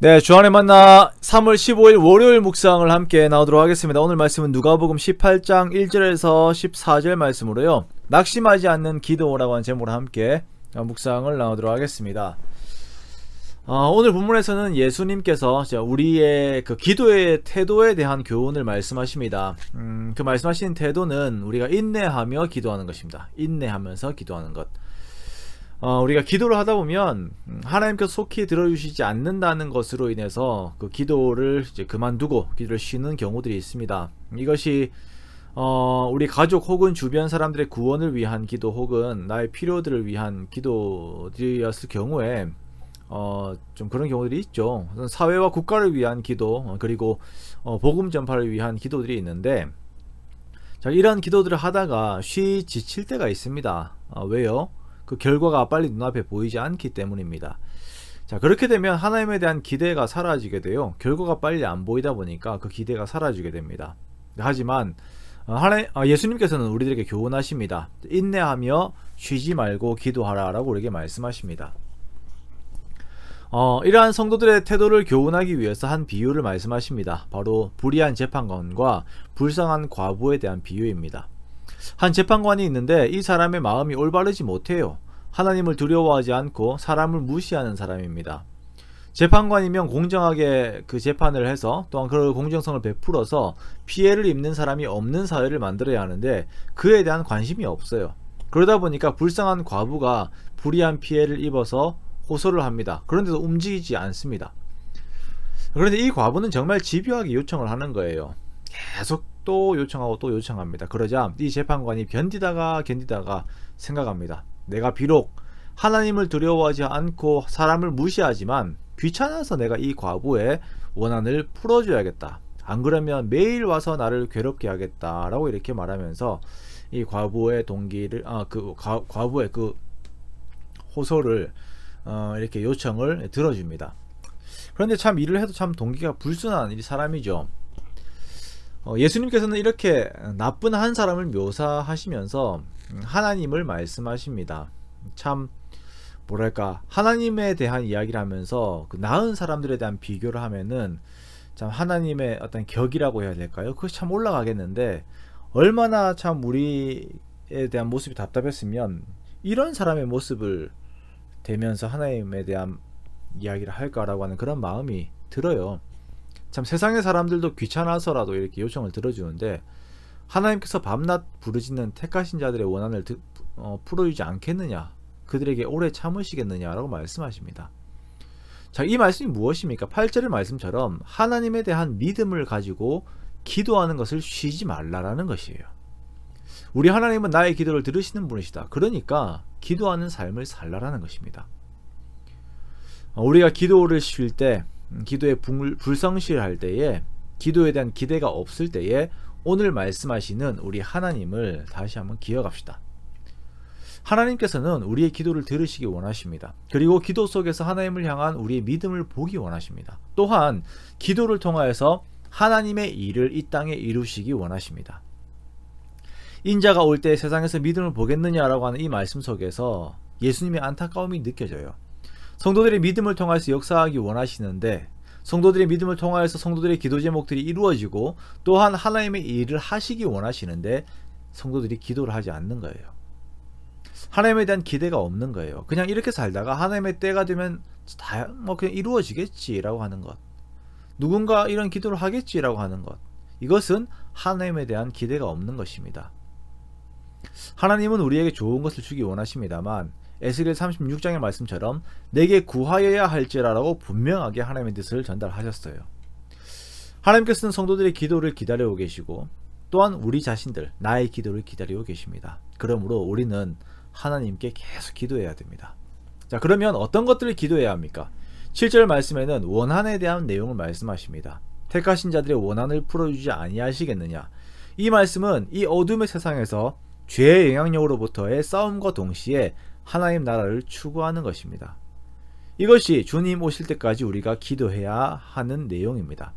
네, 주안의 만나 3월 15일 월요일 묵상을 함께 나오도록 하겠습니다. 오늘 말씀은 누가복음 18장 1절에서 14절 말씀으로요, 낙심하지 않는 기도라고 하는 제목으로 함께 묵상을 나오도록 하겠습니다. 오늘 본문에서는 예수님께서 우리의 그 기도의 태도에 대한 교훈을 말씀하십니다. 그 말씀하신 태도는 우리가 인내하며 기도하는 것입니다. 인내하면서 기도하는 것. 우리가 기도를 하다 보면 하나님께서 속히 들어주시지 않는다는 것으로 인해서 그 기도를 이제 그만두고 기도를 쉬는 경우들이 있습니다. 이것이 우리 가족 혹은 주변 사람들의 구원을 위한 기도 혹은 나의 필요들을 위한 기도들이었을 경우에 좀 그런 경우들이 있죠. 사회와 국가를 위한 기도, 그리고 복음 전파를 위한 기도들이 있는데, 자, 이러한 기도들을 하다가 지칠 때가 있습니다. 왜요? 그 결과가 빨리 눈앞에 보이지 않기 때문입니다. 자, 그렇게 되면 하나님에 대한 기대가 사라지게 돼요. 결과가 빨리 안 보이다 보니까 그 기대가 사라지게 됩니다. 하지만 예수님께서는 우리들에게 교훈하십니다. 인내하며 쉬지 말고 기도하라 라고 우리에게 말씀하십니다. 이러한 성도들의 태도를 교훈하기 위해서 한 비유를 말씀하십니다. 바로 불의한 재판관과 불쌍한 과부에 대한 비유입니다. 한 재판관이 있는데 이 사람의 마음이 올바르지 못해요. 하나님을 두려워하지 않고 사람을 무시하는 사람입니다. 재판관이면 공정하게 그 재판을 해서 또한 그 공정성을 베풀어서 피해를 입는 사람이 없는 사회를 만들어야 하는데 그에 대한 관심이 없어요. 그러다 보니까 불쌍한 과부가 불의한 피해를 입어서 호소를 합니다. 그런데도 움직이지 않습니다. 그런데 이 과부는 정말 집요하게 요청을 하는 거예요. 계속 또 요청하고 또 요청합니다. 그러자 이 재판관이 견디다가 생각합니다. 내가 비록 하나님을 두려워하지 않고 사람을 무시하지만 귀찮아서 내가 이 과부의 원한을 풀어줘야겠다. 안 그러면 매일 와서 나를 괴롭게 하겠다 라고 이렇게 말하면서 이 과부의 동기를 과부의 그 호소를 이렇게 요청을 들어줍니다. 그런데 참 일을 해도 참 동기가 불순한 이 사람이죠. 예수님께서는 이렇게 나쁜 한 사람을 묘사하시면서 하나님을 말씀하십니다. 참 뭐랄까, 하나님에 대한 이야기를 하면서 그 나은 사람들에 대한 비교를 하면은 참 하나님의 어떤 격이라고 해야 될까요? 그것이 참 올라가겠는데, 얼마나 참 우리에 대한 모습이 답답했으면 이런 사람의 모습을 대면서 하나님에 대한 이야기를 할까라고 하는 그런 마음이 들어요. 참 세상의 사람들도 귀찮아서라도 이렇게 요청을 들어주는데 하나님께서 밤낮 부르짖는 택하신 자들의 원한을 풀어주지 않겠느냐, 그들에게 오래 참으시겠느냐 라고 말씀하십니다. 자, 이 말씀이 무엇입니까? 8절의 말씀처럼 하나님에 대한 믿음을 가지고 기도하는 것을 쉬지 말라라는 것이에요. 우리 하나님은 나의 기도를 들으시는 분이시다. 그러니까 기도하는 삶을 살라라는 것입니다. 우리가 기도를 쉴 때, 기도에 불성실할 때에, 기도에 대한 기대가 없을 때에 오늘 말씀하시는 우리 하나님을 다시 한번 기억합시다. 하나님께서는 우리의 기도를 들으시기 원하십니다. 그리고 기도 속에서 하나님을 향한 우리의 믿음을 보기 원하십니다. 또한 기도를 통하여서 하나님의 일을 이 땅에 이루시기 원하십니다. 인자가 올 때 세상에서 믿음을 보겠느냐라고 하는 이 말씀 속에서 예수님의 안타까움이 느껴져요. 성도들의 믿음을 통해서 역사하기 원하시는데, 성도들의 믿음을 통하여서 성도들의 기도 제목들이 이루어지고 또한 하나님의 일을 하시기 원하시는데 성도들이 기도를 하지 않는 거예요. 하나님에 대한 기대가 없는 거예요. 그냥 이렇게 살다가 하나님의 때가 되면 다 그냥 이루어지겠지라고 하는 것, 누군가 이런 기도를 하겠지라고 하는 것, 이것은 하나님에 대한 기대가 없는 것입니다. 하나님은 우리에게 좋은 것을 주기 원하십니다만 에스겔 36장의 말씀처럼 내게 구하여야 할지라라고 분명하게 하나님의 뜻을 전달하셨어요. 하나님께서는 성도들의 기도를 기다리고 계시고 또한 우리 자신들, 나의 기도를 기다리고 계십니다. 그러므로 우리는 하나님께 계속 기도해야 됩니다. 자, 그러면 어떤 것들을 기도해야 합니까? 7절 말씀에는 원한에 대한 내용을 말씀하십니다. 택하신 자들의 원한을 풀어주지 아니하시겠느냐. 이 말씀은 이 어둠의 세상에서 죄의 영향력으로부터의 싸움과 동시에 하나님 나라를 추구하는 것입니다. 이것이 주님 오실 때까지 우리가 기도해야 하는 내용입니다.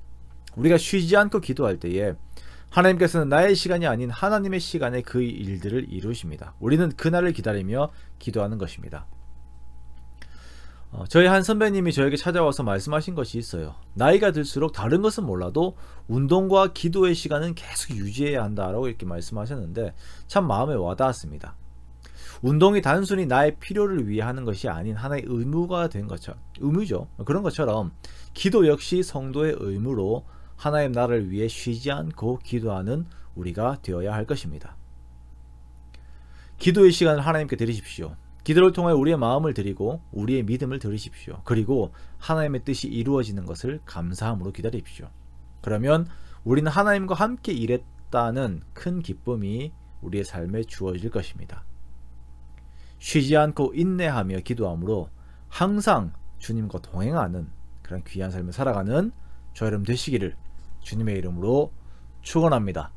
우리가 쉬지 않고 기도할 때에 하나님께서는 나의 시간이 아닌 하나님의 시간에 그 일들을 이루십니다. 우리는 그날을 기다리며 기도하는 것입니다. 저희 한 선배님이 저에게 찾아와서 말씀하신 것이 있어요. 나이가 들수록 다른 것은 몰라도 운동과 기도의 시간은 계속 유지해야 한다라고 이렇게 말씀하셨는데 참 마음에 와닿았습니다. 운동이 단순히 나의 필요를 위해 하는 것이 아닌 하나의 의무가 된 것처럼, 의무죠. 그런 것처럼 기도 역시 성도의 의무로 하나님 나라를 위해 쉬지 않고 기도하는 우리가 되어야 할 것입니다. 기도의 시간을 하나님께 드리십시오. 기도를 통해 우리의 마음을 드리고 우리의 믿음을 드리십시오. 그리고 하나님의 뜻이 이루어지는 것을 감사함으로 기다리십시오. 그러면 우리는 하나님과 함께 일했다는 큰 기쁨이 우리의 삶에 주어질 것입니다. 쉬지 않고 인내하며 기도함으로 항상 주님과 동행하는 그런 귀한 삶을 살아가는 저 여러분 되시기를 주님의 이름으로 축원합니다.